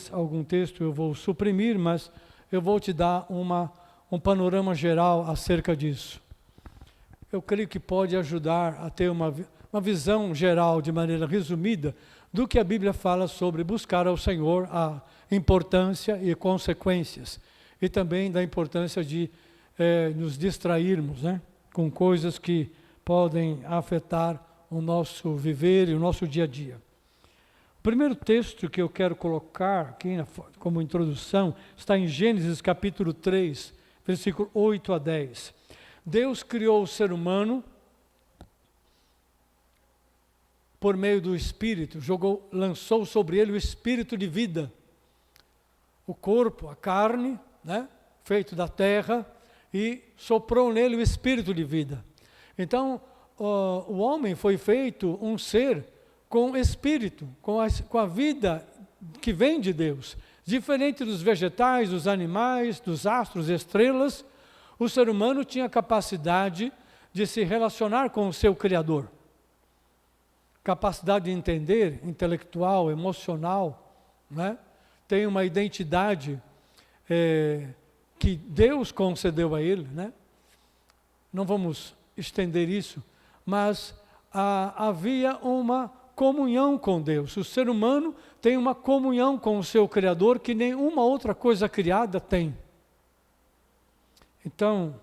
Talvez algum texto eu vou suprimir, mas eu vou te dar um panorama geral acerca disso. Eu creio que pode ajudar a ter uma visão geral, de maneira resumida, do que a Bíblia fala sobre buscar ao Senhor, a importância e consequências. E também da importância de nos distrairmos, né, com coisas que podem afetar o nosso viver e o nosso dia a dia. O primeiro texto que eu quero colocar aqui como introdução está em Gênesis capítulo 3, versículo 8 a 10. Deus criou o ser humano por meio do Espírito, lançou sobre ele o Espírito de vida. O corpo, a carne, né, feito da terra, e soprou nele o Espírito de vida. Então, o homem foi feito um ser com espírito, com a vida que vem de Deus. Diferente dos vegetais, dos animais, dos astros, estrelas, o ser humano tinha a capacidade de se relacionar com o seu Criador. Capacidade de entender, intelectual, emocional, né? Tem uma identidade que Deus concedeu a ele, né? Não vamos estender isso, mas havia uma comunhão com Deus. O ser humano tem uma comunhão com o seu Criador que nenhuma outra coisa criada tem. Então,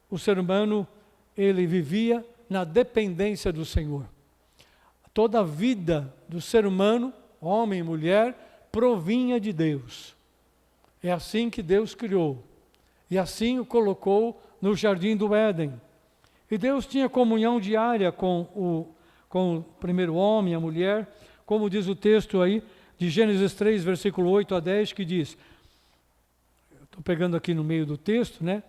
o ser humano, ele vivia na dependência do Senhor. Toda a vida do ser humano, homem e mulher, provinha de Deus. É assim que Deus criou. E assim o colocou no jardim do Éden. E Deus tinha comunhão diária com o primeiro homem, a mulher, como diz o texto aí, de Gênesis 3, versículo 8 a 10, que diz, estou pegando aqui no meio do texto, né?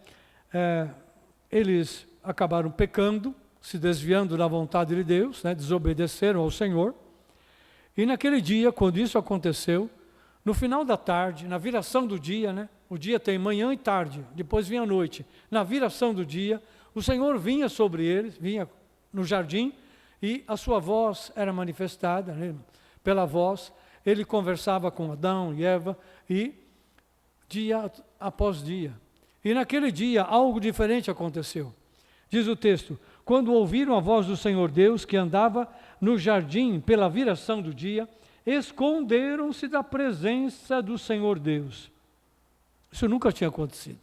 Eles acabaram pecando, se desviando da vontade de Deus, né? Desobedeceram ao Senhor. E naquele dia, quando isso aconteceu, no final da tarde, na viração do dia, né? O dia tem manhã e tarde, depois vinha a noite. Na viração do dia, o Senhor vinha sobre eles, vinha no jardim, e a sua voz era manifestada, né? Pela voz. Ele conversava com Adão e Eva, e dia após dia. E naquele dia, algo diferente aconteceu. Diz o texto, quando ouviram a voz do Senhor Deus, que andava no jardim pela viração do dia, esconderam-se da presença do Senhor Deus. Isso nunca tinha acontecido.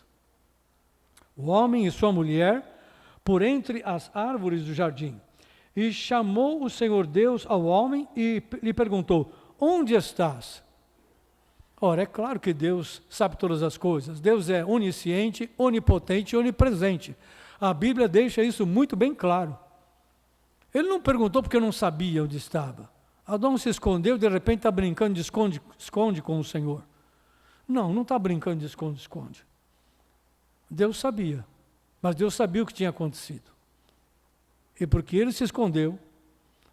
O homem e sua mulher, por entre as árvores do jardim, e chamou o Senhor Deus ao homem e lhe perguntou, onde estás? Ora, é claro que Deus sabe todas as coisas. Deus é onisciente, onipotente e onipresente. A Bíblia deixa isso muito bem claro. Ele não perguntou porque não sabia onde estava. Adão se escondeu, de repente está brincando de esconde com o Senhor. Não está brincando de esconde. Deus sabia, mas Deus sabia o que tinha acontecido. E porque ele se escondeu,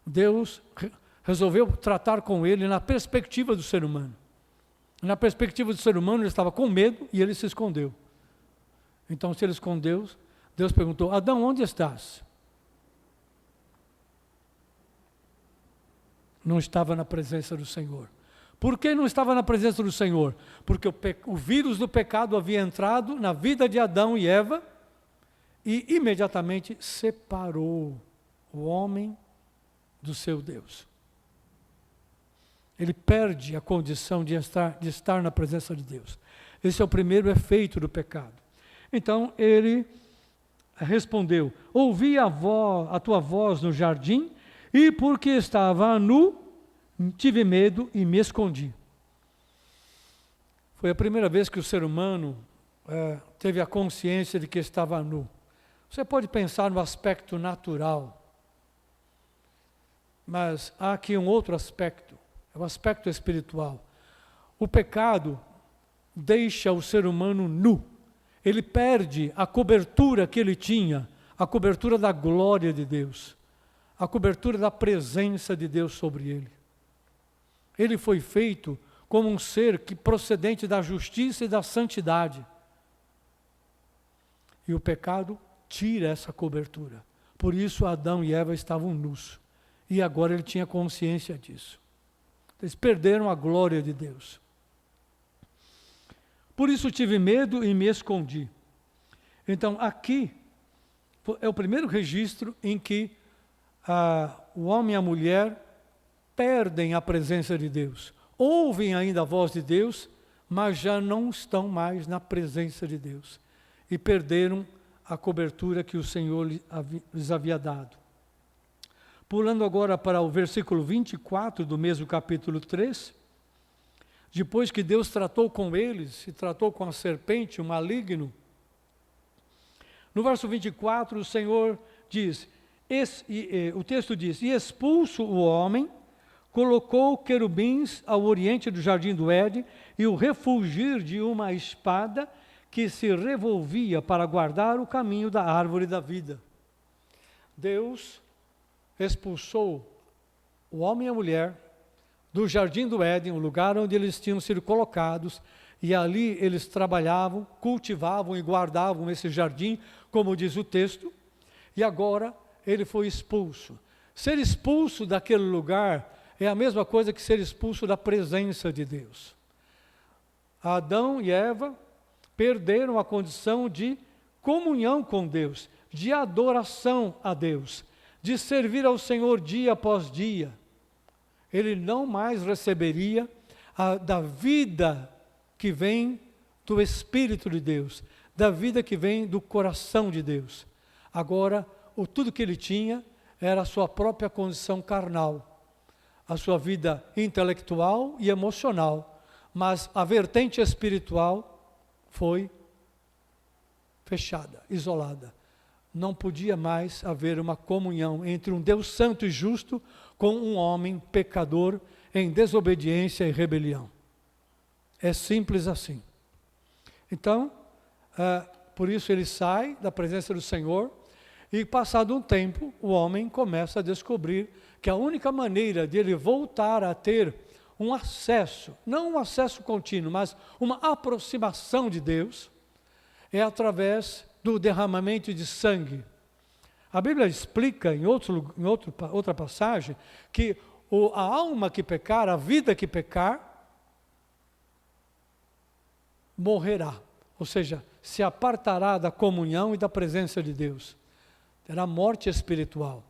Deus resolveu tratar com ele na perspectiva do ser humano. Na perspectiva do ser humano, ele estava com medo e ele se escondeu. Então, se ele escondeu, Deus perguntou, Adão, onde estás? Não estava na presença do Senhor. Por que não estava na presença do Senhor? Porque o vírus do pecado havia entrado na vida de Adão e Eva e imediatamente separou o homem do seu Deus. Ele perde a condição de estar na presença de Deus. Esse é o primeiro efeito do pecado. Então ele respondeu, ouvi a tua voz no jardim, e porque estava nu, tive medo e me escondi. Foi a primeira vez que o ser humano teve a consciência de que estava nu. Você pode pensar no aspecto natural, mas há aqui um outro aspecto, é o aspecto espiritual. O pecado deixa o ser humano nu. Ele perde a cobertura que ele tinha, a cobertura da glória de Deus, a cobertura da presença de Deus sobre ele. Ele foi feito como um ser procedente da justiça e da santidade. E o pecado tira essa cobertura. Por isso Adão e Eva estavam nus. E agora ele tinha consciência disso. Eles perderam a glória de Deus. Por isso tive medo e me escondi. Então, aqui é o primeiro registro em que o homem e a mulher perdem a presença de Deus. Ouvem ainda a voz de Deus, mas já não estão mais na presença de Deus. E perderam a cobertura que o Senhor lhes havia dado. Pulando agora para o versículo 24 do mesmo capítulo 3, depois que Deus tratou com eles, e tratou com a serpente, o maligno, no verso 24 o Senhor diz, o texto diz, e expulso o homem, colocou querubins ao oriente do jardim do Éden, e o refulgir de uma espada que se revolvia para guardar o caminho da árvore da vida. Deus expulsou o homem e a mulher do jardim do Éden, o lugar onde eles tinham sido colocados, e ali eles trabalhavam, cultivavam e guardavam esse jardim, como diz o texto, e agora ele foi expulso. Ser expulso daquele lugar é a mesma coisa que ser expulso da presença de Deus. Adão e Eva perderam a condição de comunhão com Deus, de adoração a Deus, de servir ao Senhor dia após dia. Ele não mais receberia da vida que vem do Espírito de Deus, da vida que vem do coração de Deus. Agora, tudo que ele tinha era a sua própria condição carnal, a sua vida intelectual e emocional, mas a vertente espiritual foi fechada, isolada. Não podia mais haver uma comunhão entre um Deus santo e justo com um homem pecador em desobediência e rebelião. É simples assim. Então, por isso ele sai da presença do Senhor e, passado um tempo, o homem começa a descobrir que a única maneira de ele voltar a ter um acesso, não um acesso contínuo, mas uma aproximação de Deus, é através do derramamento de sangue. A Bíblia explica em outra passagem que a alma que pecar, a vida que pecar, morrerá, ou seja, se apartará da comunhão e da presença de Deus. Terá morte espiritual.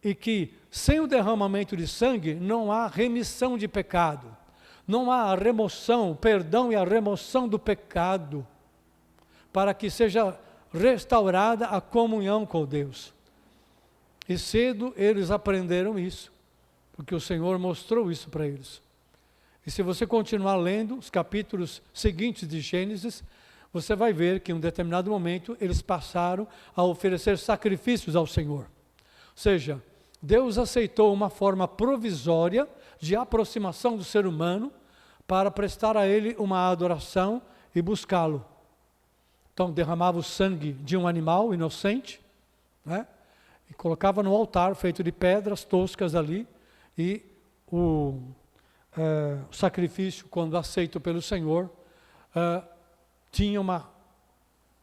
E que sem o derramamento de sangue não há remissão de pecado, não há a remoção, o perdão e a remoção do pecado, para que seja restaurada a comunhão com Deus. E cedo eles aprenderam isso, porque o Senhor mostrou isso para eles. E se você continuar lendo os capítulos seguintes de Gênesis, você vai ver que em um determinado momento eles passaram a oferecer sacrifícios ao Senhor. Ou seja, Deus aceitou uma forma provisória de aproximação do ser humano para prestar a ele uma adoração e buscá-lo. Então derramava o sangue de um animal inocente, né? E colocava no altar feito de pedras toscas ali, e o sacrifício, quando aceito pelo Senhor, tinha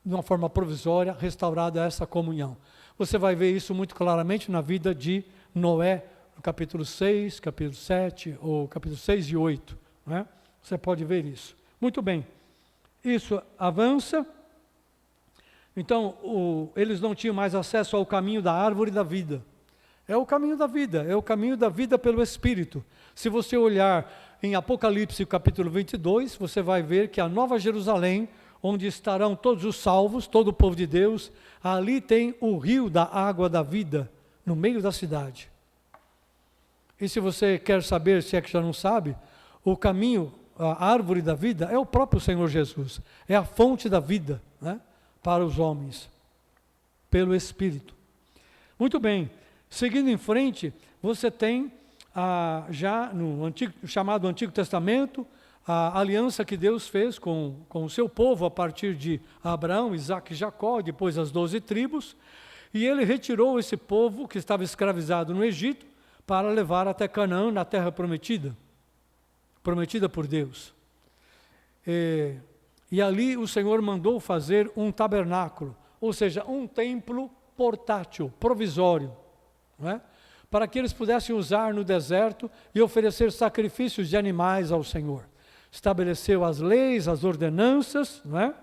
de uma forma provisória, restaurada essa comunhão. Você vai ver isso muito claramente na vida de Noé, no capítulo 6, capítulo 7, ou capítulo 6 e 8. Né? Você pode ver isso. Muito bem. Isso avança. Então, eles não tinham mais acesso ao caminho da árvore da vida. É o caminho da vida, é o caminho da vida pelo Espírito. Se você olhar em Apocalipse capítulo 22, você vai ver que a Nova Jerusalém, onde estarão todos os salvos, todo o povo de Deus, ali tem o rio da água da vida, no meio da cidade. E se você quer saber, se é que já não sabe, o caminho, a árvore da vida, é o próprio Senhor Jesus. É a fonte da vida, né, para os homens, pelo Espírito. Muito bem. Seguindo em frente, você tem já no chamado Antigo Testamento, a aliança que Deus fez com o seu povo a partir de Abraão, Isaque e Jacó, depois as 12 tribos, e ele retirou esse povo que estava escravizado no Egito para levar até Canaã, na terra prometida por Deus. E ali o Senhor mandou fazer um tabernáculo, ou seja, um templo portátil, provisório, não é? para que eles pudessem usar no deserto e oferecer sacrifícios de animais ao Senhor. Estabeleceu as leis, as ordenanças, não é?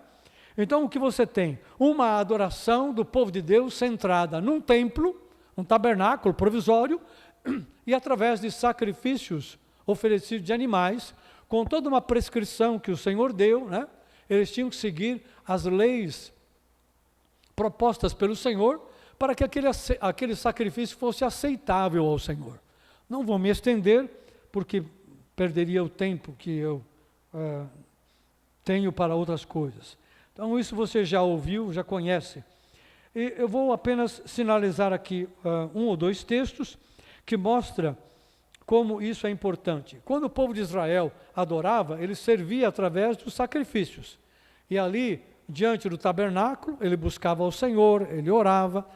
Então o que você tem? Uma adoração do povo de Deus centrada num templo, um tabernáculo provisório, e através de sacrifícios oferecidos de animais, com toda uma prescrição que o Senhor deu, né? Eles tinham que seguir as leis propostas pelo Senhor, para que aquele sacrifício fosse aceitável ao Senhor. Não vou me estender, porque perderia o tempo que eu tenho para outras coisas. Então isso você já ouviu, já conhece. E eu vou apenas sinalizar aqui um ou dois textos que mostram como isso é importante. Quando o povo de Israel adorava, ele servia através dos sacrifícios. E ali, diante do tabernáculo, ele buscava ao Senhor, ele orava,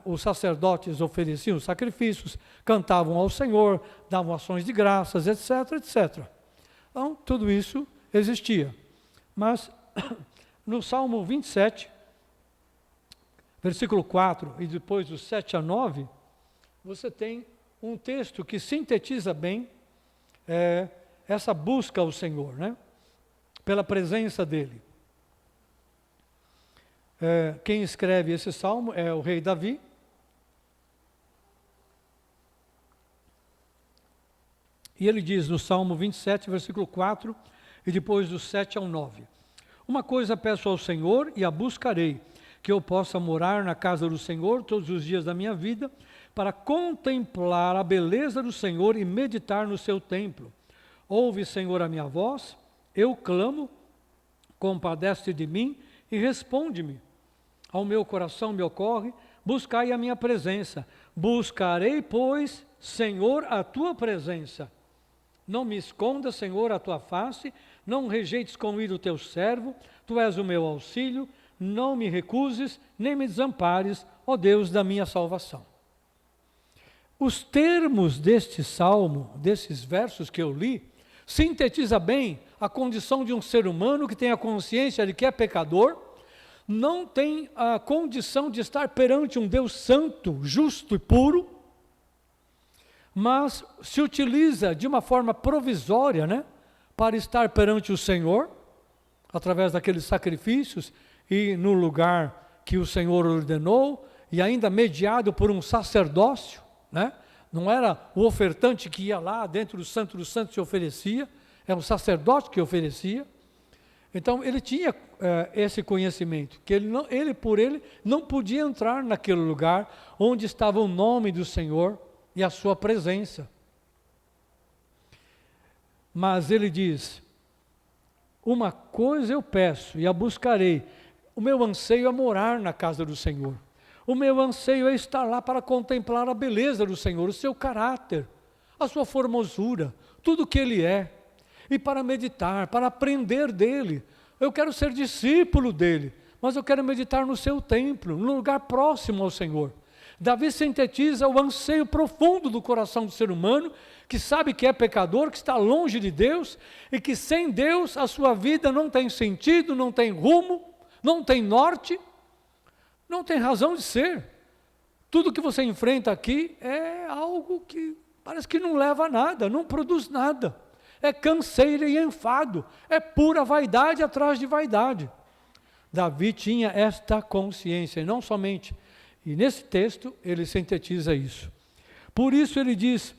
os sacerdotes ofereciam sacrifícios, cantavam ao Senhor, davam ações de graças, etc, etc. Então, tudo isso existia. Mas, no Salmo 27, versículo 4, e depois do 7 a 9, você tem um texto que sintetiza bem essa busca ao Senhor, né? Pela presença dEle. Quem escreve esse salmo é o rei Davi. E ele diz no Salmo 27, versículo 4, e depois do 7 ao 9. Uma coisa peço ao Senhor e a buscarei, que eu possa morar na casa do Senhor todos os dias da minha vida, para contemplar a beleza do Senhor e meditar no seu templo. Ouve, Senhor, a minha voz, eu clamo, compadece de mim e responde-me. Ao meu coração me ocorre, buscai a minha presença. Buscarei, pois, Senhor, a tua presença. Não me esconda, Senhor, a tua face, não rejeites com ira o teu servo, tu és o meu auxílio, não me recuses, nem me desampares, ó Deus da minha salvação. Os termos deste salmo, desses versos que eu li, sintetiza bem a condição de um ser humano que tem a consciência de que é pecador, não tem a condição de estar perante um Deus santo, justo e puro, mas se utiliza de uma forma provisória, né, para estar perante o Senhor, através daqueles sacrifícios e no lugar que o Senhor ordenou, e ainda mediado por um sacerdócio, né? Não era o ofertante que ia lá dentro do Santo dos Santos e oferecia, era um sacerdote que oferecia. Então ele tinha esse conhecimento, que ele por ele não podia entrar naquele lugar onde estava o nome do Senhor e a sua presença. Mas ele diz, uma coisa eu peço e a buscarei, o meu anseio é morar na casa do Senhor. O meu anseio é estar lá para contemplar a beleza do Senhor, o seu caráter, a sua formosura, tudo o que Ele é. E para meditar, para aprender dEle. Eu quero ser discípulo dEle, mas eu quero meditar no seu templo, num lugar próximo ao Senhor. Davi sintetiza o anseio profundo do coração do ser humano, que sabe que é pecador, que está longe de Deus, e que sem Deus a sua vida não tem sentido, não tem rumo, não tem norte, não tem razão de ser. Tudo que você enfrenta aqui é algo que parece que não leva a nada, não produz nada. É canseira e enfado, é pura vaidade atrás de vaidade. Davi tinha esta consciência, e não somente. E nesse texto ele sintetiza isso. Por isso ele diz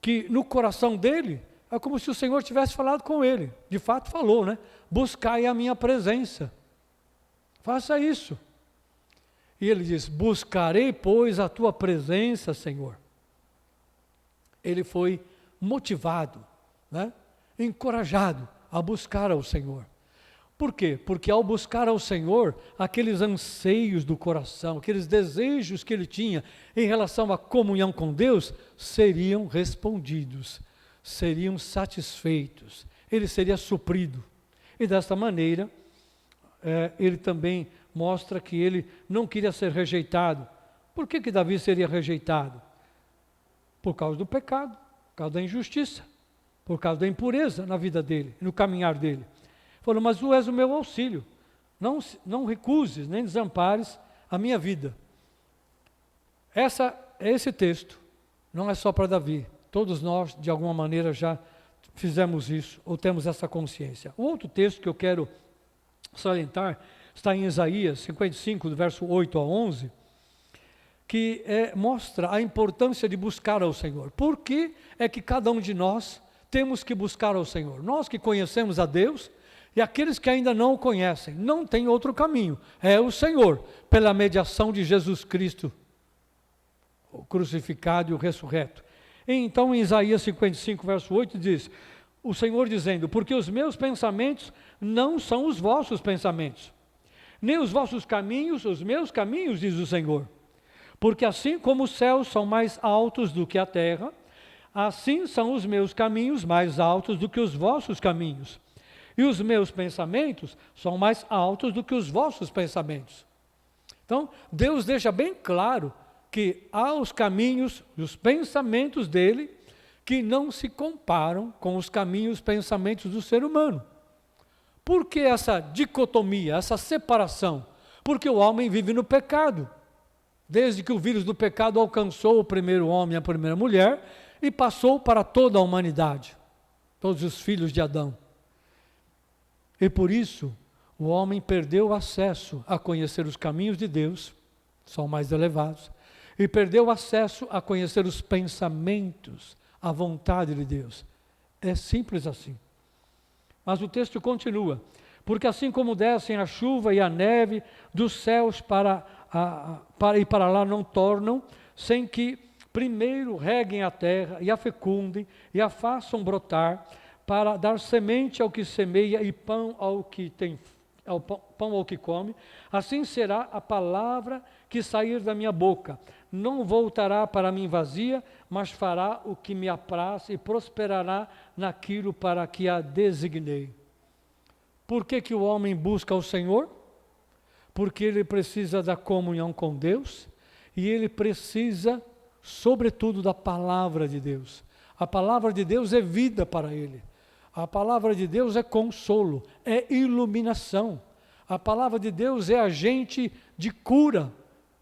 que no coração dele, é como se o Senhor tivesse falado com ele. De fato falou, né? Buscai a minha presença. Faça isso. E ele diz, buscarei, pois, a tua presença, Senhor. Ele foi motivado, né? Encorajado a buscar ao Senhor. Por quê? Porque ao buscar ao Senhor, aqueles anseios do coração, aqueles desejos que ele tinha em relação à comunhão com Deus, seriam respondidos, seriam satisfeitos, ele seria suprido. E desta maneira, ele também mostra que ele não queria ser rejeitado. Por que Davi seria rejeitado? Por causa do pecado, por causa da injustiça, por causa da impureza na vida dele, no caminhar dele. Falou, mas tu és o meu auxílio, não recuses, nem desampares a minha vida. Esse texto não é só para Davi. Todos nós, de alguma maneira, já fizemos isso, ou temos essa consciência. O outro texto que eu quero salientar está em Isaías 55, do verso 8 a 11, que mostra a importância de buscar ao Senhor. Por que é que cada um de nós temos que buscar ao Senhor? Nós que conhecemos a Deus e aqueles que ainda não o conhecem, não tem outro caminho, é o Senhor, pela mediação de Jesus Cristo, o crucificado e o ressurreto. Então, em Isaías 55, verso 8, diz, o Senhor dizendo, porque os meus pensamentos não são os vossos pensamentos, nem os vossos caminhos, os meus caminhos, diz o Senhor. Porque assim como os céus são mais altos do que a terra, assim são os meus caminhos mais altos do que os vossos caminhos. E os meus pensamentos são mais altos do que os vossos pensamentos. Então, Deus deixa bem claro que há os caminhos e os pensamentos dele que não se comparam com os caminhos e pensamentos do ser humano. Por que essa dicotomia, essa separação? Porque o homem vive no pecado. Desde que o vírus do pecado alcançou o primeiro homem e a primeira mulher e passou para toda a humanidade, todos os filhos de Adão. E por isso, o homem perdeu o acesso a conhecer os caminhos de Deus, são mais elevados, e perdeu o acesso a conhecer os pensamentos, a vontade de Deus. É simples assim. Mas o texto continua, porque assim como descem a chuva e a neve dos céus para lá não tornam, sem que primeiro reguem a terra e a fecundem e a façam brotar, para dar semente ao que semeia e pão ao que come, assim será a palavra que sair da minha boca. Não voltará para mim vazia, mas fará o que me apraz e prosperará naquilo para que a designei. Por que o homem busca o Senhor? Porque ele precisa da comunhão com Deus e ele precisa, sobretudo, da palavra de Deus. A palavra de Deus é vida para ele. A palavra de Deus é consolo, é iluminação. A palavra de Deus é agente de cura.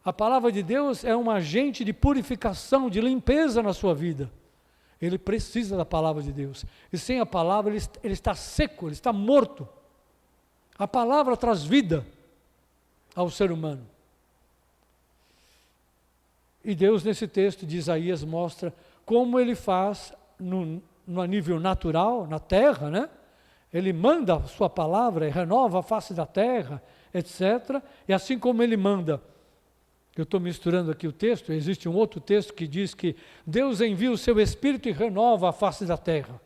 A palavra de Deus é um agente de purificação, de limpeza na sua vida. Ele precisa da palavra de Deus. E sem a palavra ele está seco, ele está morto. A palavra traz vida ao ser humano. E Deus, nesse texto de Isaías, mostra como ele faz no nível natural, na terra, né? Ele manda a sua palavra e renova a face da terra, etc. E assim como ele manda, eu estou misturando aqui o texto, existe um outro texto que diz que Deus envia o seu Espírito e renova a face da terra.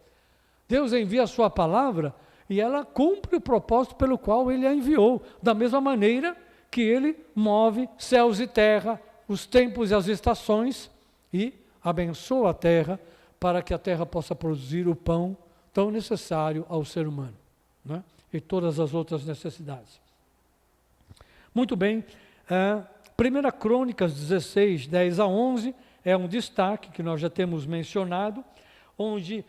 Deus envia a sua palavra e ela cumpre o propósito pelo qual ele a enviou, da mesma maneira que ele move céus e terra, os tempos e as estações, e abençoa a terra para que a terra possa produzir o pão tão necessário ao ser humano, né? E todas as outras necessidades. Muito bem, 1 Crônicas 16, 10 a 11, é um destaque que nós já temos mencionado, onde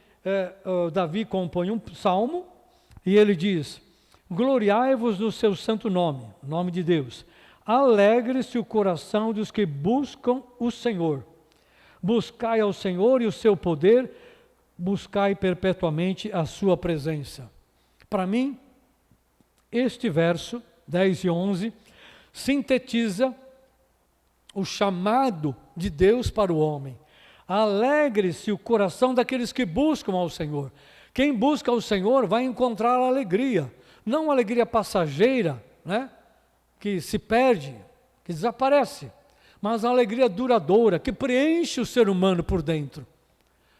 Davi compõe um salmo, e ele diz, gloriai-vos no seu santo nome, nome de Deus, alegre-se o coração dos que buscam o Senhor, buscai ao Senhor e o seu poder, buscai perpetuamente a sua presença. Para mim, este verso, 10 e 11, sintetiza o chamado de Deus para o homem. Alegre-se o coração daqueles que buscam ao Senhor. Quem busca ao Senhor vai encontrar alegria, não alegria passageira, né? Que se perde, que desaparece, mas a alegria duradoura, que preenche o ser humano por dentro.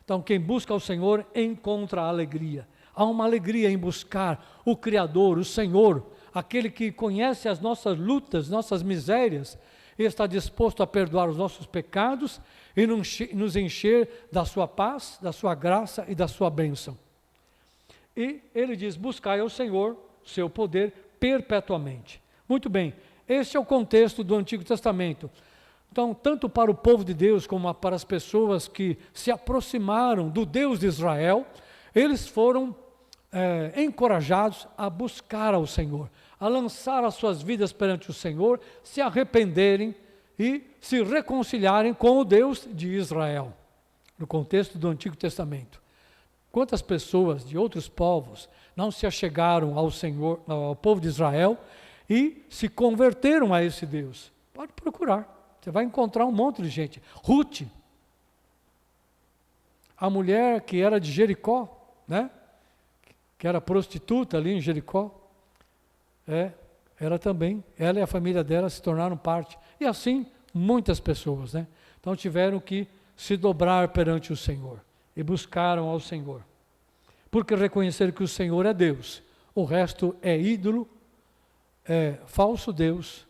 Então, quem busca ao Senhor encontra a alegria. Há uma alegria em buscar o Criador, o Senhor, aquele que conhece as nossas lutas, nossas misérias, e está disposto a perdoar os nossos pecados e nos encher da sua paz, da sua graça e da sua bênção. E ele diz, buscai ao Senhor, seu poder, perpetuamente. Muito bem, esse é o contexto do Antigo Testamento. Então, tanto para o povo de Deus, como para as pessoas que se aproximaram do Deus de Israel, eles foram encorajados a buscar ao Senhor, a lançar as suas vidas perante o Senhor, se arrependerem e se reconciliarem com o Deus de Israel, no contexto do Antigo Testamento. Quantas pessoas de outros povos não se achegaram ao Senhor, ao povo de Israel, e se converteram a esse Deus? Pode procurar, você vai encontrar um monte de gente. Ruth, a mulher que era de Jericó, né? Que era prostituta ali em Jericó, ela também, ela e a família dela se tornaram parte. E assim, muitas pessoas, né? Então tiveram que se dobrar perante o Senhor e buscaram ao Senhor. Porque reconheceram que o Senhor é Deus, o resto é ídolo, é falso Deus,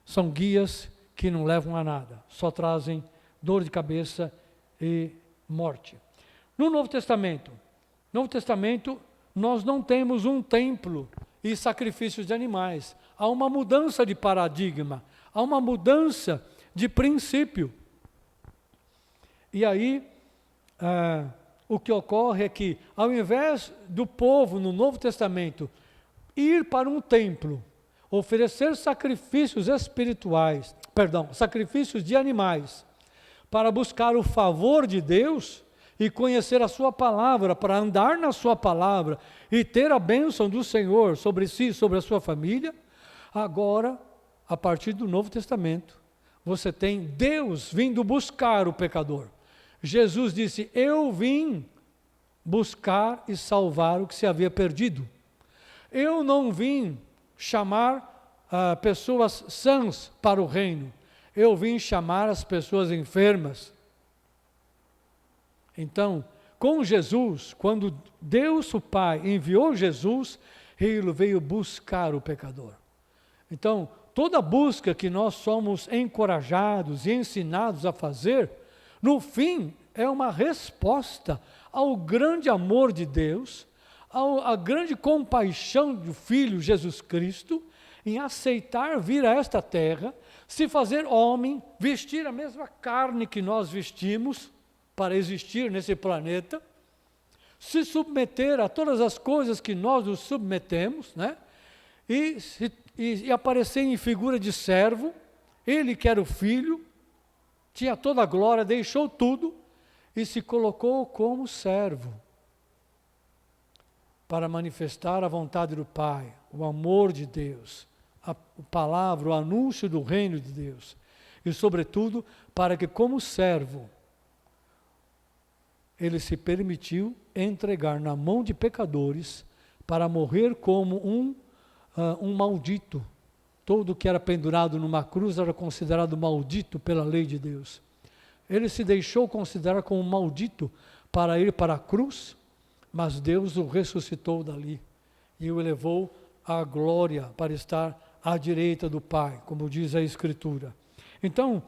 são guias que não levam a nada, só trazem dor de cabeça e morte. No Novo Testamento, nós não temos um templo e sacrifícios de animais. Há uma mudança de paradigma, há uma mudança de princípio. E aí, o que ocorre é que, ao invés do povo no Novo Testamento ir para um templo, oferecer sacrifícios espirituais, sacrifícios de animais, para buscar o favor de Deus e conhecer a sua palavra, para andar na sua palavra e ter a bênção do Senhor sobre si, sobre a sua família, agora, a partir do Novo Testamento, você tem Deus vindo buscar o pecador. Jesus disse: eu vim buscar e salvar o que se havia perdido. Eu não vim chamar pessoas sãs para o reino. Eu vim chamar as pessoas enfermas. Então, com Jesus, quando Deus o Pai enviou Jesus, Ele veio buscar o pecador. Então, toda busca que nós somos encorajados e ensinados a fazer, no fim, é uma resposta ao grande amor de Deus, à grande compaixão do Filho Jesus Cristo, em aceitar vir a esta terra, se fazer homem, vestir a mesma carne que nós vestimos, para existir nesse planeta, se submeter a todas as coisas que nós nos submetemos, né? E aparecer em figura de servo. Ele que era o Filho, tinha toda a glória, deixou tudo e se colocou como servo, para manifestar a vontade do Pai, o amor de Deus, a palavra, o anúncio do reino de Deus, e sobretudo para que como servo, ele se permitiu entregar na mão de pecadores para morrer como um maldito. Todo que era pendurado numa cruz era considerado maldito pela lei de Deus. Ele se deixou considerar como maldito para ir para a cruz, mas Deus o ressuscitou dali e o elevou à glória para estar à direita do Pai, como diz a Escritura. Então,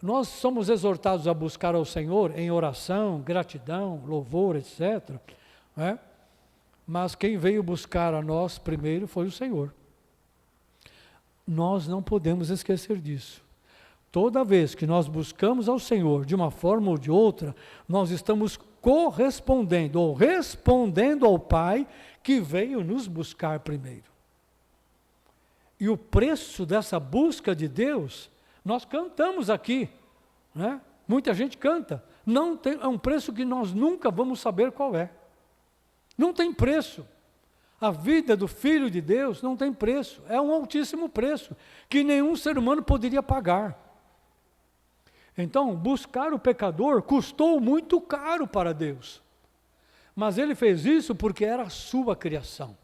nós somos exortados a buscar ao Senhor em oração, gratidão, louvor, etc. Né? Mas quem veio buscar a nós primeiro foi o Senhor. Nós não podemos esquecer disso. Toda vez que nós buscamos ao Senhor de uma forma ou de outra, nós estamos correspondendo ou respondendo ao Pai que veio nos buscar primeiro. E o preço dessa busca de Deus, nós cantamos aqui, né? Muita gente canta, é um preço que nós nunca vamos saber qual é. Não tem preço. A vida do Filho de Deus não tem preço, é um altíssimo preço, que nenhum ser humano poderia pagar. Então, buscar o pecador custou muito caro para Deus, mas Ele fez isso porque era a sua criação.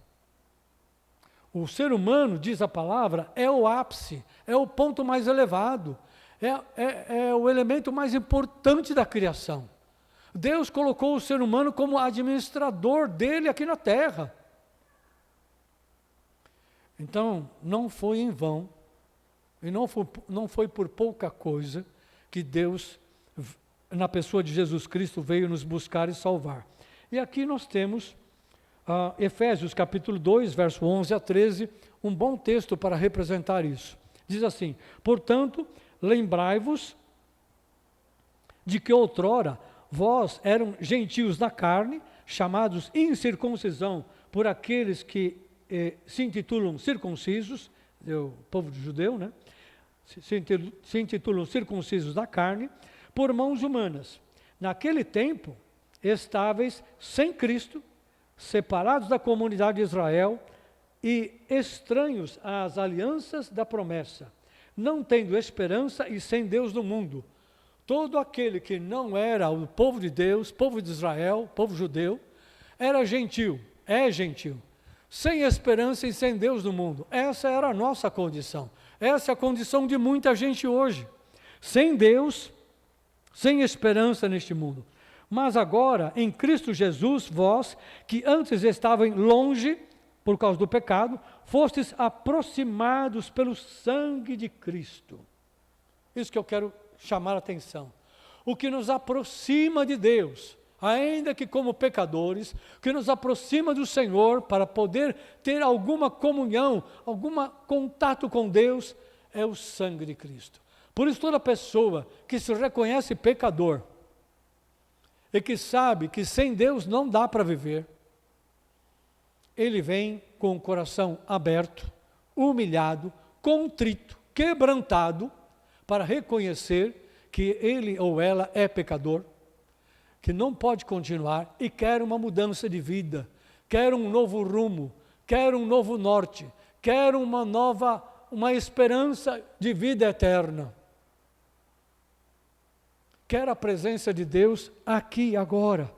O ser humano, diz a palavra, é o ápice, é o ponto mais elevado, é o elemento mais importante da criação. Deus colocou o ser humano como administrador dele aqui na terra. Então, não foi em vão, e não foi por pouca coisa, que Deus, na pessoa de Jesus Cristo, veio nos buscar e salvar. E aqui nós temos Efésios capítulo 2, verso 11 a 13, um bom texto para representar isso. Diz assim: portanto, lembrai-vos de que outrora vós eram gentios na carne, chamados incircuncisão por aqueles que se intitulam circuncisos, o povo judeu, né? se intitulam circuncisos da carne, por mãos humanas. Naquele tempo, estáveis sem Cristo, separados da comunidade de Israel e estranhos às alianças da promessa, não tendo esperança e sem Deus no mundo. Todo aquele que não era o povo de Deus, povo de Israel, povo judeu, era gentil, é gentil, sem esperança e sem Deus no mundo. Essa era a nossa condição. Essa é a condição de muita gente hoje. Sem Deus, sem esperança neste mundo. Mas agora, em Cristo Jesus, vós, que antes estavam longe, por causa do pecado, fostes aproximados pelo sangue de Cristo. Isso que eu quero chamar a atenção. O que nos aproxima de Deus, ainda que como pecadores, o que nos aproxima do Senhor para poder ter alguma comunhão, algum contato com Deus, é o sangue de Cristo. Por isso toda pessoa que se reconhece pecador e que sabe que sem Deus não dá para viver, ele vem com o coração aberto, humilhado, contrito, quebrantado, para reconhecer que ele ou ela é pecador, que não pode continuar e quer uma mudança de vida, quer um novo rumo, quer um novo norte, quer uma esperança de vida eterna. Quer a presença de Deus aqui e agora.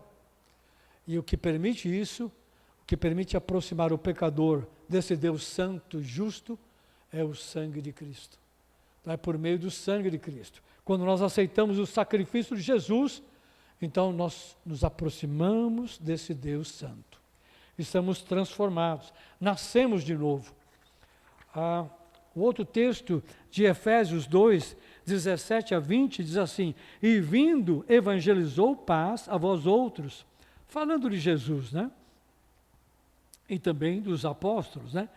E o que permite isso, o que permite aproximar o pecador desse Deus santo, justo, é o sangue de Cristo. Então, é por meio do sangue de Cristo. Quando nós aceitamos o sacrifício de Jesus, então nós nos aproximamos desse Deus santo. Estamos transformados, nascemos de novo. O outro texto de Efésios 2, 17 a 20, diz assim: e vindo evangelizou paz a vós outros, falando de Jesus, né? E também dos apóstolos, né?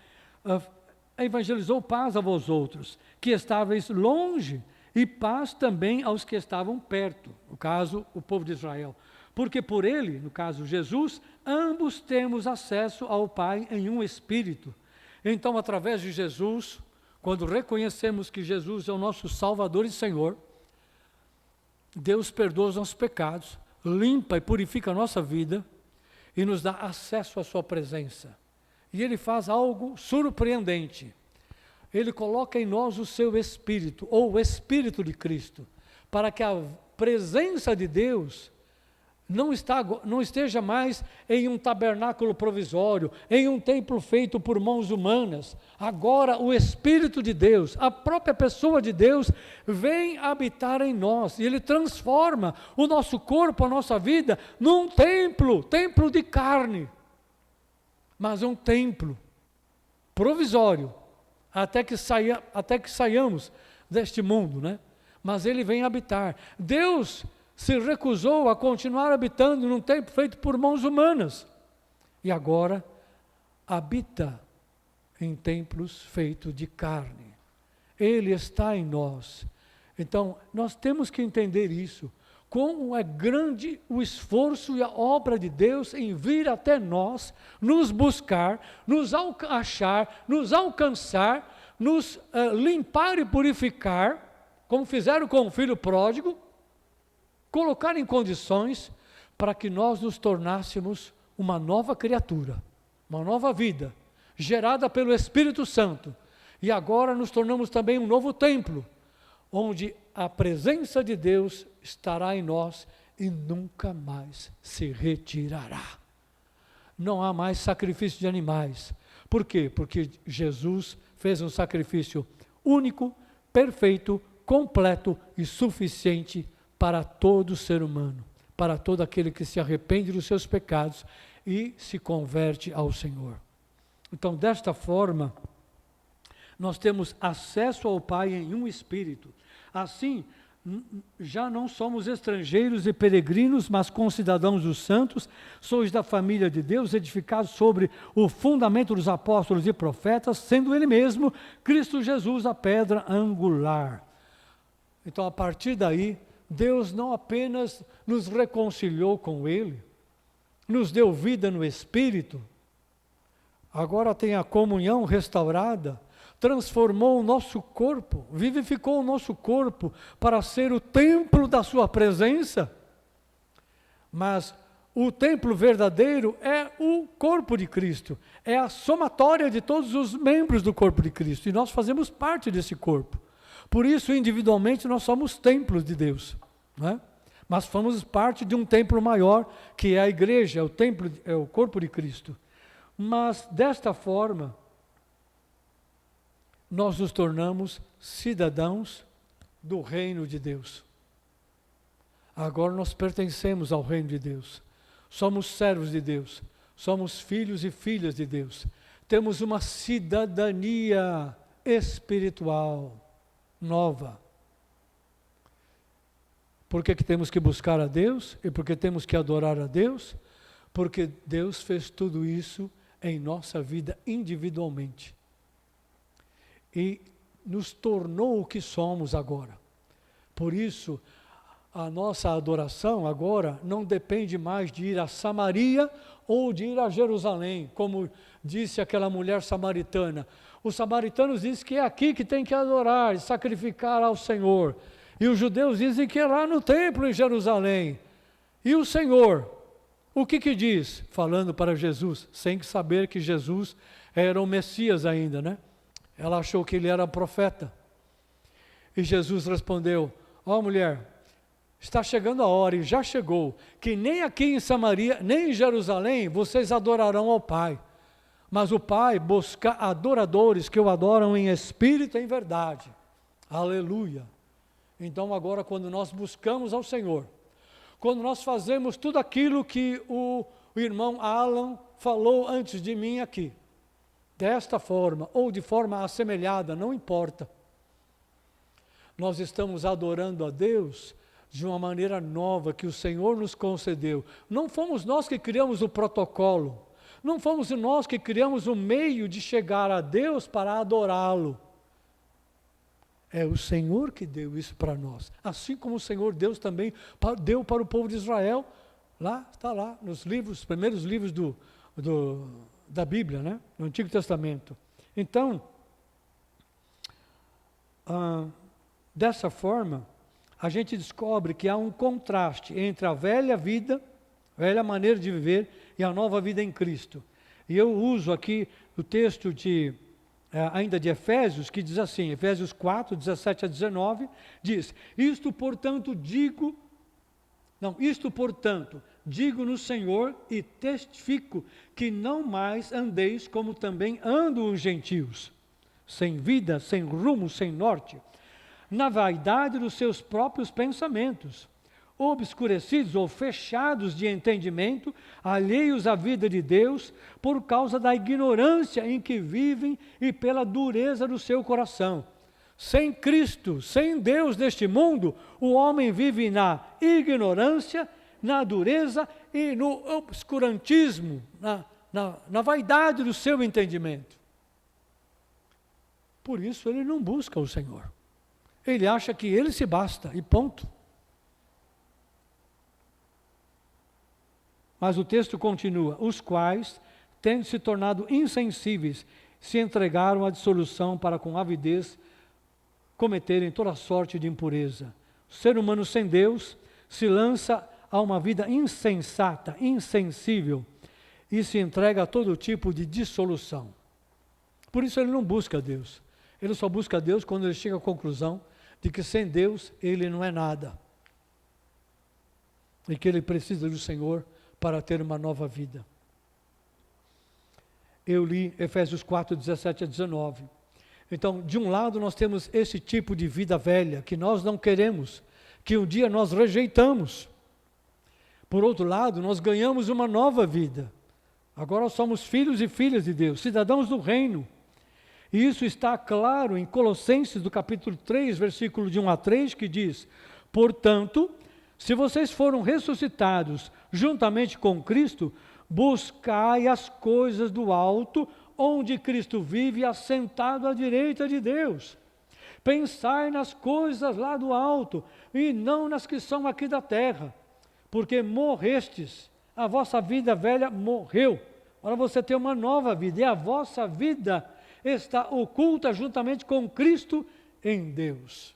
Evangelizou paz a vós outros, que estáveis longe, e paz também aos que estavam perto, no caso, o povo de Israel. Porque por ele, no caso Jesus, ambos temos acesso ao Pai em um Espírito. Então, através de Jesus, quando reconhecemos que Jesus é o nosso Salvador e Senhor, Deus perdoa os nossos pecados, limpa e purifica a nossa vida e nos dá acesso à sua presença. E Ele faz algo surpreendente. Ele coloca em nós o seu Espírito, ou o Espírito de Cristo, para que a presença de Deus não esteja mais em um tabernáculo provisório, em um templo feito por mãos humanas. Agora o Espírito de Deus, a própria pessoa de Deus, vem habitar em nós, e Ele transforma o nosso corpo, a nossa vida, num templo de carne, mas um templo provisório, até que saiamos deste mundo, né? Mas Ele vem habitar. Deus se recusou a continuar habitando num templo feito por mãos humanas, e agora habita em templos feitos de carne. Ele está em nós. Então, nós temos que entender isso, como é grande o esforço e a obra de Deus em vir até nós, nos buscar, nos achar, nos alcançar, nos limpar e purificar, como fizeram com o filho pródigo, colocar em condições para que nós nos tornássemos uma nova criatura, uma nova vida, gerada pelo Espírito Santo. E agora nos tornamos também um novo templo, onde a presença de Deus estará em nós e nunca mais se retirará. Não há mais sacrifício de animais. Por quê? Porque Jesus fez um sacrifício único, perfeito, completo e suficiente para todo ser humano, para todo aquele que se arrepende dos seus pecados e se converte ao Senhor. Então, desta forma, nós temos acesso ao Pai em um Espírito. Assim, já não somos estrangeiros e peregrinos, mas concidadãos dos santos, sois da família de Deus, edificados sobre o fundamento dos apóstolos e profetas, sendo Ele mesmo, Cristo Jesus, a pedra angular. Então, a partir daí, Deus não apenas nos reconciliou com Ele, nos deu vida no Espírito, agora tem a comunhão restaurada, transformou o nosso corpo, vivificou o nosso corpo para ser o templo da sua presença. Mas o templo verdadeiro é o corpo de Cristo, é a somatória de todos os membros do corpo de Cristo, e nós fazemos parte desse corpo. Por isso, individualmente, nós somos templos de Deus, não é? Mas somos parte de um templo maior, que é a igreja, é o templo, é o corpo de Cristo. Mas, desta forma, nós nos tornamos cidadãos do reino de Deus. Agora nós pertencemos ao reino de Deus. Somos servos de Deus. Somos filhos e filhas de Deus. Temos uma cidadania espiritual nova. Por que temos que buscar a Deus? E por que temos que adorar a Deus? Porque Deus fez tudo isso em nossa vida individualmente. E nos tornou o que somos agora. Por isso, a nossa adoração agora não depende mais de ir a Samaria ou de ir a Jerusalém, como disse aquela mulher samaritana. Os samaritanos dizem que é aqui que tem que adorar e sacrificar ao Senhor. E os judeus dizem que é lá no templo em Jerusalém. E o Senhor, o que diz? Falando para Jesus, sem saber que Jesus era o Messias ainda, né? Ela achou que ele era profeta. E Jesus respondeu, mulher, está chegando a hora, e já chegou, que nem aqui em Samaria, nem em Jerusalém, vocês adorarão ao Pai. Mas o Pai busca adoradores que o adoram em espírito e em verdade. Aleluia. Então agora, quando nós buscamos ao Senhor, quando nós fazemos tudo aquilo que o irmão Alan falou antes de mim aqui, desta forma ou de forma assemelhada, não importa, nós estamos adorando a Deus de uma maneira nova que o Senhor nos concedeu. Não fomos nós que criamos o protocolo, não fomos nós que criamos o meio de chegar a Deus para adorá-lo. É o Senhor que deu isso para nós. Assim como o Senhor Deus também deu para o povo de Israel, lá, está lá, nos livros, primeiros livros da Bíblia, né? No Antigo Testamento. Então, dessa forma, a gente descobre que há um contraste entre a velha vida, velha maneira de viver, e a nova vida em Cristo. E eu uso aqui o texto ainda de Efésios, que diz assim, Efésios 4, 17 a 19, diz, isto portanto digo no Senhor e testifico que não mais andeis como também andam os gentios, sem vida, sem rumo, sem norte, na vaidade dos seus próprios pensamentos, obscurecidos ou fechados de entendimento, alheios à vida de Deus, por causa da ignorância em que vivem e pela dureza do seu coração. Sem Cristo, sem Deus neste mundo, o homem vive na ignorância, na dureza e no obscurantismo, na vaidade do seu entendimento. Por isso ele não busca o Senhor. Ele acha que ele se basta e ponto. Mas o texto continua, os quais, tendo se tornado insensíveis, se entregaram à dissolução para com avidez cometerem toda sorte de impureza. O ser humano sem Deus se lança a uma vida insensata, insensível, e se entrega a todo tipo de dissolução. Por isso ele não busca Deus. Ele só busca Deus quando ele chega à conclusão de que sem Deus ele não é nada. E que ele precisa do Senhor para ter uma nova vida. Eu li Efésios 4, 17 a 19. Então, de um lado nós temos esse tipo de vida velha, que nós não queremos, que um dia nós rejeitamos. Por outro lado, nós ganhamos uma nova vida. Agora somos filhos e filhas de Deus, cidadãos do reino. E isso está claro em Colossenses, do capítulo 3, versículo de 1 a 3, que diz, portanto, se vocês foram ressuscitados juntamente com Cristo, buscai as coisas do alto, onde Cristo vive assentado à direita de Deus. Pensai nas coisas lá do alto, e não nas que são aqui da terra, porque morrestes, a vossa vida velha morreu. Agora você tem uma nova vida, e a vossa vida está oculta juntamente com Cristo em Deus.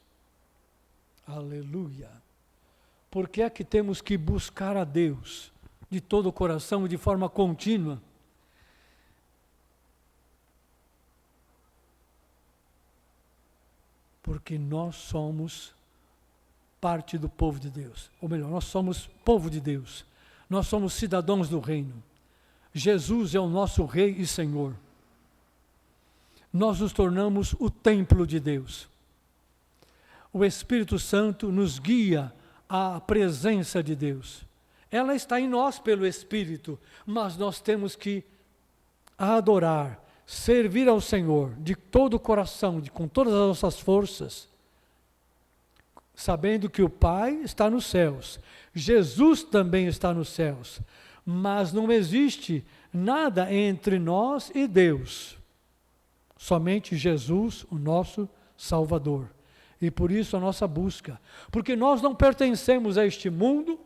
Aleluia! Por que é que temos que buscar a Deus de todo o coração e de forma contínua? Porque nós somos parte do povo de Deus. Ou melhor, nós somos povo de Deus. Nós somos cidadãos do reino. Jesus é o nosso Rei e Senhor. Nós nos tornamos o templo de Deus. O Espírito Santo nos guia à presença de Deus. Ela está em nós pelo Espírito, mas nós temos que adorar, servir ao Senhor de todo o coração, com todas as nossas forças, sabendo que o Pai está nos céus, Jesus também está nos céus, mas não existe nada entre nós e Deus, somente Jesus, o nosso Salvador. E por isso a nossa busca, porque nós não pertencemos a este mundo,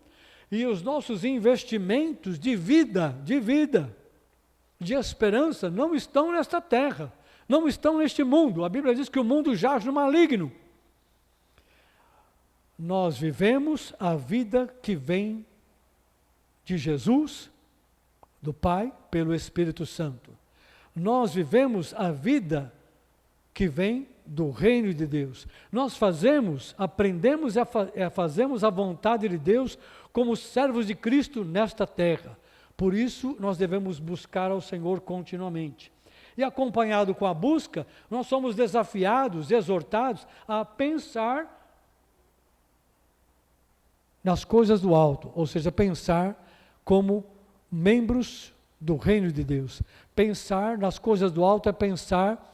e os nossos investimentos de vida, de esperança, não estão nesta terra, não estão neste mundo. A Bíblia diz que o mundo jaz no maligno. Nós vivemos a vida que vem de Jesus, do Pai, pelo Espírito Santo. Nós vivemos a vida que vem do reino de Deus. Nós aprendemos a fazermos a vontade de Deus como servos de Cristo nesta terra. Por isso, nós devemos buscar ao Senhor continuamente. E acompanhado com a busca, nós somos desafiados, exortados a pensar nas coisas do alto, ou seja, pensar como membros do reino de Deus. Pensar nas coisas do alto é pensar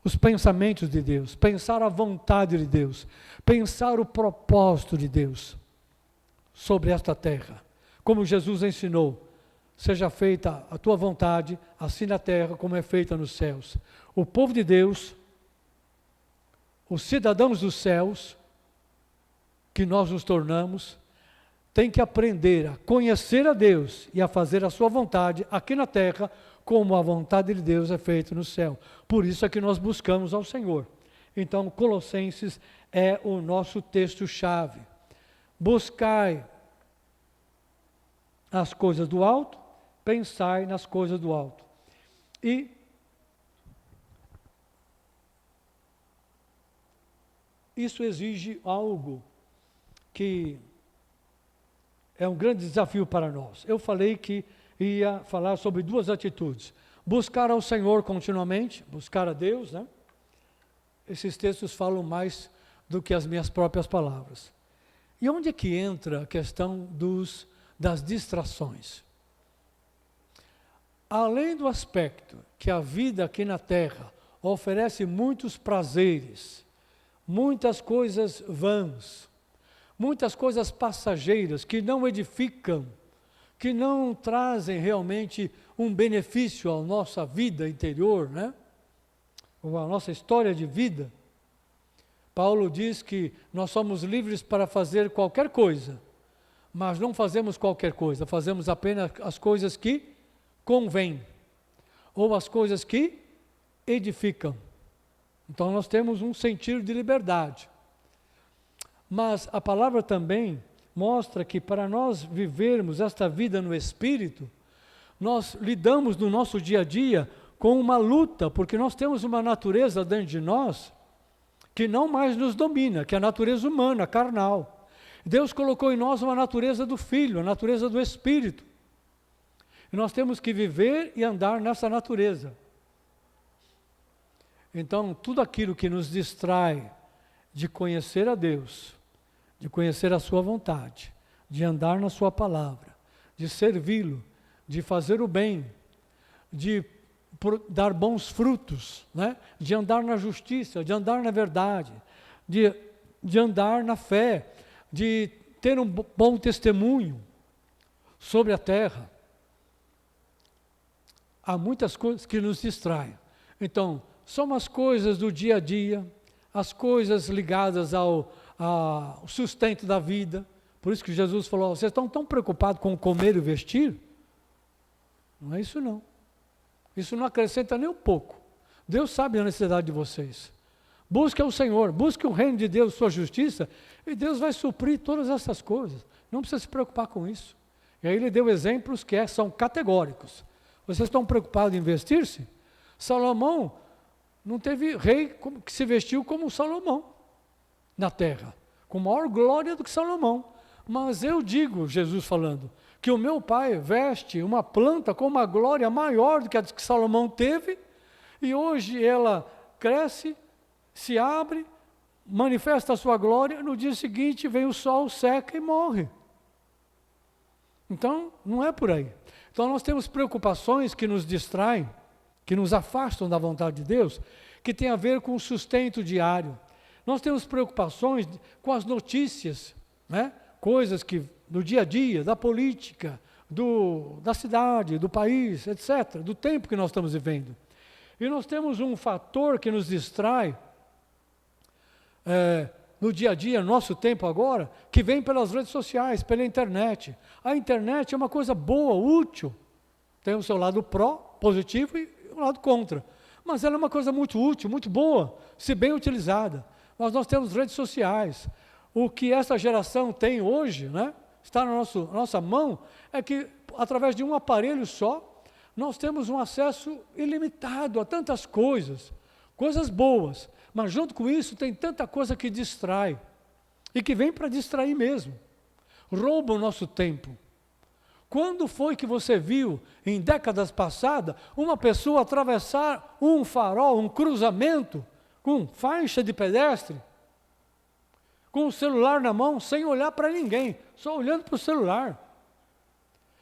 os pensamentos de Deus, pensar a vontade de Deus, pensar o propósito de Deus sobre esta terra. Como Jesus ensinou, seja feita a tua vontade, assim na terra como é feita nos céus. O povo de Deus, os cidadãos dos céus, que nós nos tornamos, tem que aprender a conhecer a Deus e a fazer a sua vontade aqui na terra, como a vontade de Deus é feita no céu. Por isso é que nós buscamos ao Senhor. Então, Colossenses é o nosso texto-chave. Buscai as coisas do alto, pensai nas coisas do alto. E isso exige algo que é um grande desafio para nós. Eu falei que ia falar sobre duas atitudes. Buscar ao Senhor continuamente, buscar a Deus, né? Esses textos falam mais do que as minhas próprias palavras. E onde é que entra a questão das distrações? Além do aspecto que a vida aqui na terra oferece muitos prazeres, muitas coisas vãs, muitas coisas passageiras que não edificam, que não trazem realmente um benefício à nossa vida interior, né? Ou à nossa história de vida. Paulo diz que nós somos livres para fazer qualquer coisa, mas não fazemos qualquer coisa, fazemos apenas as coisas que convêm, ou as coisas que edificam. Então nós temos um sentido de liberdade. Mas a palavra também mostra que para nós vivermos esta vida no Espírito, nós lidamos no nosso dia a dia com uma luta, porque nós temos uma natureza dentro de nós que não mais nos domina, que é a natureza humana, carnal. Deus colocou em nós uma natureza do Filho, a natureza do Espírito. E nós temos que viver e andar nessa natureza. Então, tudo aquilo que nos distrai de conhecer a Deus, de conhecer a sua vontade, de andar na sua palavra, de servi-lo, de fazer o bem, de dar bons frutos, né? De andar na justiça, de andar na verdade, de andar na fé, de ter um bom testemunho sobre a terra. Há muitas coisas que nos distraem. Então, são as coisas do dia a dia, as coisas ligadas ao sustento da vida. Por isso que Jesus falou, vocês estão tão preocupados com comer e vestir? Não é isso não. Isso não acrescenta nem um pouco. Deus sabe a necessidade de vocês. Busque o Senhor, busque o reino de Deus, sua justiça, e Deus vai suprir todas essas coisas. Não precisa se preocupar com isso. E aí ele deu exemplos que são categóricos. Vocês estão preocupados em vestir-se? Salomão não teve rei que se vestiu como Salomão na terra, com maior glória do que Salomão. Mas eu digo, Jesus falando, que o meu pai veste uma planta com uma glória maior do que a que Salomão teve, e hoje ela cresce, se abre, manifesta a sua glória, no dia seguinte vem o sol, seca e morre. Então, não é por aí. Então nós temos preocupações que nos distraem, que nos afastam da vontade de Deus, que tem a ver com o sustento diário. Nós temos preocupações com as notícias, né? Coisas que do dia a dia, da política, da cidade, do país, etc., do tempo que nós estamos vivendo. E nós temos um fator que nos distrai no dia a dia, no nosso tempo agora, que vem pelas redes sociais, pela internet. A internet é uma coisa boa, útil. Tem o seu lado positivo, e o lado contra. Mas ela é uma coisa muito útil, muito boa, se bem utilizada. Mas nós temos redes sociais. O que essa geração tem hoje, né, está na nossa mão, é que através de um aparelho só, nós temos um acesso ilimitado a tantas coisas, coisas boas. Mas junto com isso tem tanta coisa que distrai, e que vem para distrair mesmo, rouba o nosso tempo. Quando foi que você viu, em décadas passadas, uma pessoa atravessar um farol, um cruzamento, com faixa de pedestre, com o celular na mão, sem olhar para ninguém, só olhando para o celular?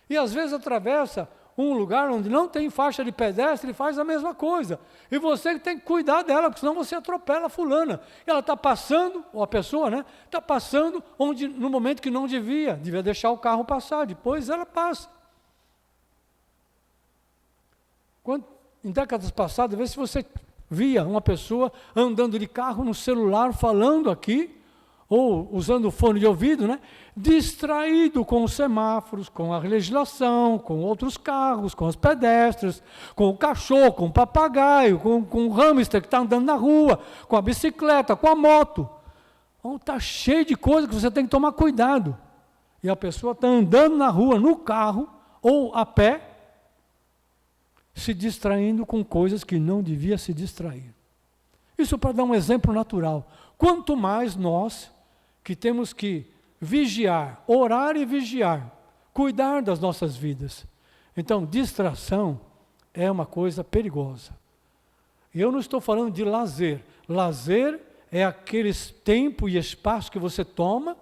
E às vezes atravessa um lugar onde não tem faixa de pedestre e faz a mesma coisa. E você tem que cuidar dela, porque senão você atropela a fulana. Ela está passando, ou a pessoa, né? Está passando no momento que não devia deixar o carro passar, depois ela passa. Em décadas passadas, vê se você via uma pessoa andando de carro no celular, falando aqui, ou usando o fone de ouvido, né? Distraído com os semáforos, com a legislação, com outros carros, com os pedestres, com o cachorro, com o papagaio, com o hamster que está andando na rua, com a bicicleta, com a moto. Então, está cheio de coisas que você tem que tomar cuidado. E a pessoa está andando na rua, no carro, ou a pé, se distraindo com coisas que não devia se distrair. Isso para dar um exemplo natural. Quanto mais nós, que temos que vigiar, orar e vigiar, cuidar das nossas vidas. Então, distração é uma coisa perigosa. Eu não estou falando de lazer. Lazer é aquele tempo e espaço que você toma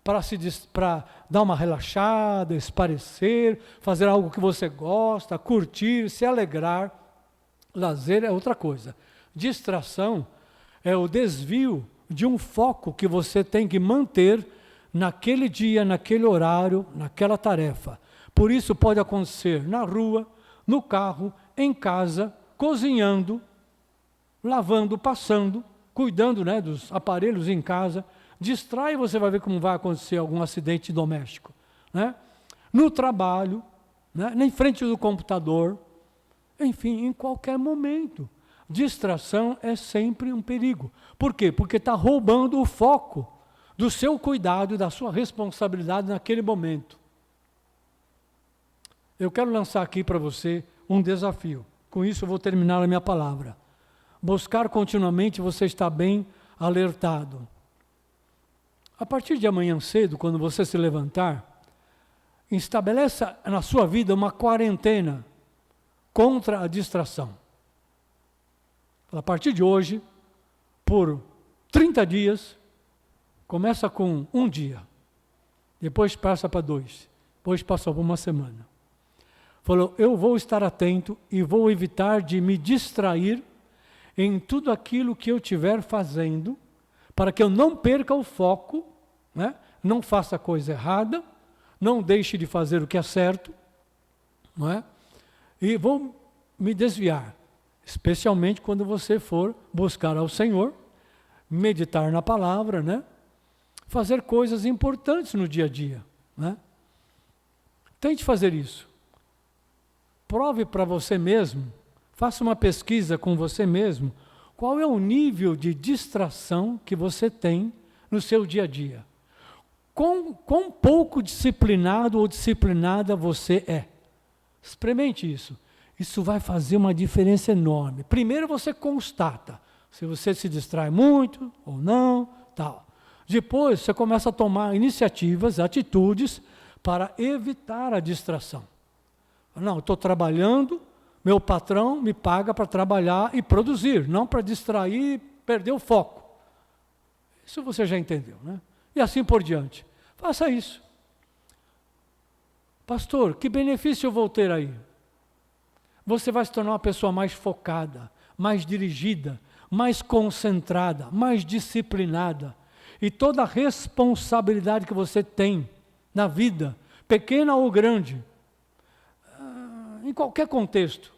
para dar uma relaxada, esparecer, fazer algo que você gosta, curtir, se alegrar. Lazer é outra coisa. Distração é o desvio de um foco que você tem que manter naquele dia, naquele horário, naquela tarefa. Por isso pode acontecer na rua, no carro, em casa, cozinhando, lavando, passando, cuidando, né, dos aparelhos em casa. Distrai, você vai ver como vai acontecer algum acidente doméstico, né? No trabalho, né, em frente do computador, enfim, em qualquer momento. Distração é sempre um perigo. Por quê? Porque está roubando o foco do seu cuidado e da sua responsabilidade naquele momento. Eu quero lançar aqui para você um desafio. Com isso eu vou terminar a minha palavra. Buscar continuamente você estar bem alertado. A partir de amanhã cedo, quando você se levantar, estabeleça na sua vida uma quarentena contra a distração. A partir de hoje, por 30 dias, começa com um dia, depois passa para 2, depois passa para uma semana. Falou, eu vou estar atento e vou evitar de me distrair em tudo aquilo que eu estiver fazendo, para que eu não perca o foco, né? Não faça coisa errada, não deixe de fazer o que é certo, não é? E vou me desviar. Especialmente quando você for buscar ao Senhor, meditar na palavra, né? Fazer coisas importantes no dia a dia, né? Tente fazer isso. Prove para você mesmo, faça uma pesquisa com você mesmo. Qual é o nível de distração que você tem no seu dia a dia? Quão pouco disciplinado ou disciplinada você é? Experimente isso. Isso vai fazer uma diferença enorme. Primeiro você constata se você se distrai muito ou não, tal. Depois você começa a tomar iniciativas, atitudes para evitar a distração. Não, estou trabalhando, meu patrão me paga para trabalhar e produzir, não para distrair e perder o foco. Isso você já entendeu, né? E assim por diante. Faça isso. Pastor, que benefício eu vou ter aí? Você vai se tornar uma pessoa mais focada, mais dirigida, mais concentrada, mais disciplinada. E toda a responsabilidade que você tem na vida, pequena ou grande, em qualquer contexto,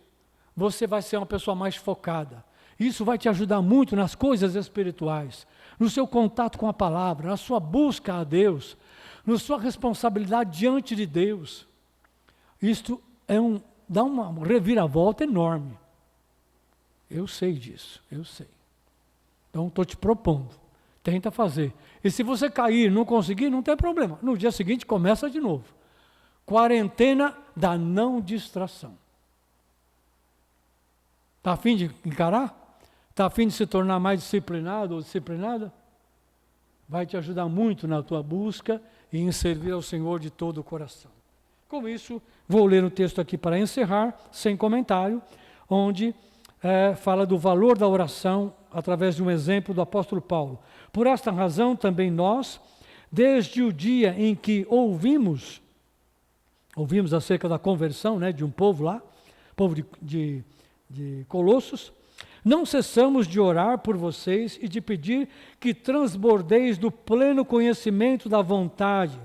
você vai ser uma pessoa mais focada. Isso vai te ajudar muito nas coisas espirituais, no seu contato com a palavra, na sua busca a Deus, na sua responsabilidade diante de Deus. Isto dá uma reviravolta enorme. Eu sei disso, eu sei. Então, estou te propondo. Tenta fazer. E se você cair, não conseguir, não tem problema. No dia seguinte, começa de novo. Quarentena da não distração. Está a fim de encarar? Está a fim de se tornar mais disciplinado ou disciplinada? Vai te ajudar muito na tua busca e em servir ao Senhor de todo o coração. Com isso, vou ler um texto aqui para encerrar, sem comentário, onde fala do valor da oração através de um exemplo do apóstolo Paulo. Por esta razão, também nós, desde o dia em que ouvimos acerca da conversão, né, de um povo lá, povo de Colossos, não cessamos de orar por vocês e de pedir que transbordeis do pleno conhecimento da vontade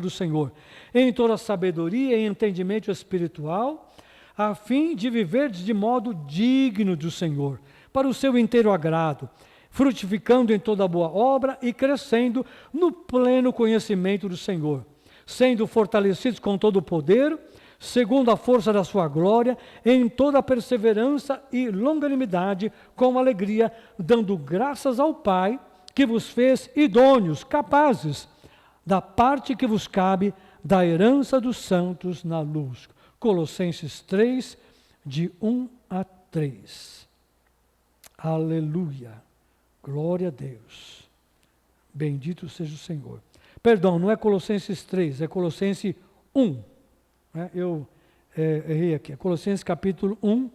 do Senhor, em toda sabedoria e entendimento espiritual, a fim de viverdes de modo digno do Senhor, para o seu inteiro agrado, frutificando em toda boa obra e crescendo no pleno conhecimento do Senhor, sendo fortalecidos com todo o poder, segundo a força da sua glória, em toda a perseverança e longanimidade, com alegria, dando graças ao Pai, que vos fez idôneos, capazes, da parte que vos cabe, da herança dos santos na luz. Colossenses 3, de 1 a 3. Aleluia. Glória a Deus. Bendito seja o Senhor. Perdão, não é Colossenses 3, é Colossenses 1. Eu errei aqui. É Colossenses capítulo 1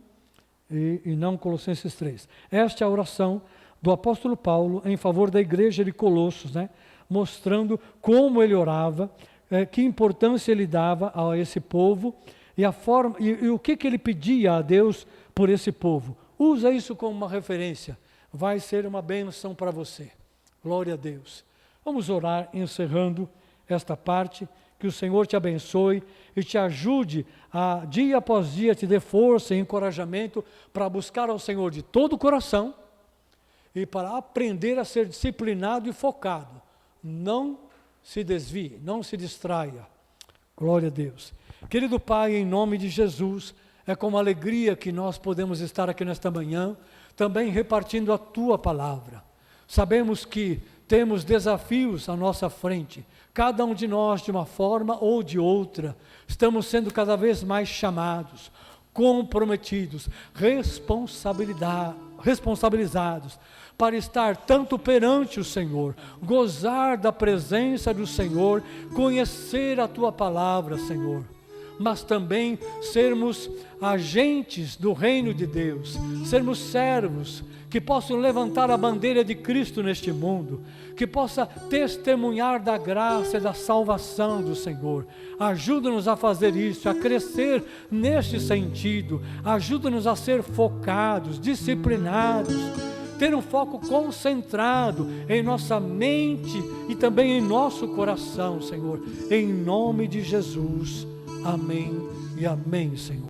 e não Colossenses 3. Esta é a oração do apóstolo Paulo em favor da igreja de Colossos, né? Mostrando como ele orava, que importância ele dava a esse povo e a forma e o que ele pedia a Deus por esse povo. Usa isso como uma referência. Vai ser uma bênção para você. Glória a Deus. Vamos orar encerrando esta parte. Que o Senhor te abençoe e te ajude a, dia após dia, te dê força e encorajamento para buscar ao Senhor de todo o coração e para aprender a ser disciplinado e focado. Não se desvie, não se distraia. Glória a Deus. Querido Pai, em nome de Jesus, é com alegria que nós podemos estar aqui nesta manhã, também repartindo a Tua palavra. Sabemos que temos desafios à nossa frente, cada um de nós de uma forma ou de outra, estamos sendo cada vez mais chamados, comprometidos, responsabilizados, para estar tanto perante o Senhor, gozar da presença do Senhor, conhecer a Tua palavra, Senhor, mas também sermos agentes do reino de Deus, sermos servos que possam levantar a bandeira de Cristo neste mundo, que possa testemunhar da graça e da salvação do Senhor. Ajuda-nos a fazer isso, a crescer neste sentido, ajuda-nos a ser focados, disciplinados, ter um foco concentrado em nossa mente e também em nosso coração, Senhor, em nome de Jesus. Amém e amém, Senhor.